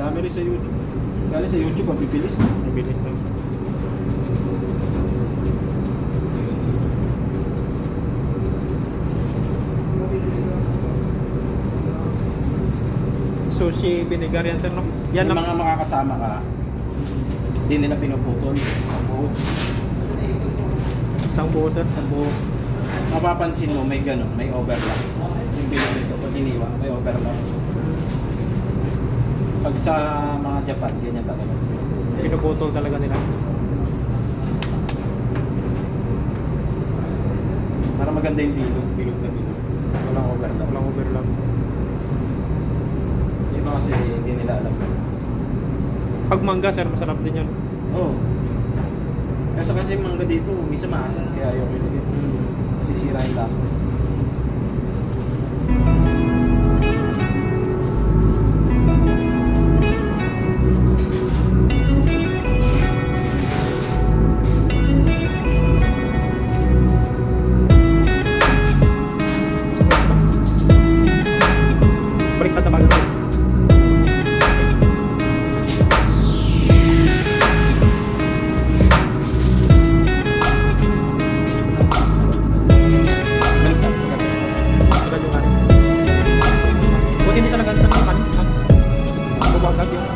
Dami rin sa YouTube. Galing sa YouTube, ang bibilis. Mabilis lang. Sushi vinegar yan sir, no? Yan Yung lang. mga makakasama ka, hindi nila pinuputol. Ang buo. Isang buo sir. Ang buo. Mapapansin mo, may ganun, may overlap. Yung bilog nito, pag iniwa, may overlap. Pag sa mga Japan, ganyan talaga. Pinuputol talaga nila. Para maganda yung bilog, bilog na bilog. Walang overlap. Walang overlap. Yung mga kasi hindi nila alam. Pag mangga sir, masarap din yun. Oo. Kasi mangga dito, misa maasan, kaya ayaw ko yun. Nasisira yung lasa. Balik na tabagan sir. Balik tayo sa gabi. Agad yung kanin. Buti hindi siya nag-ano sa kanin. Bumagag yung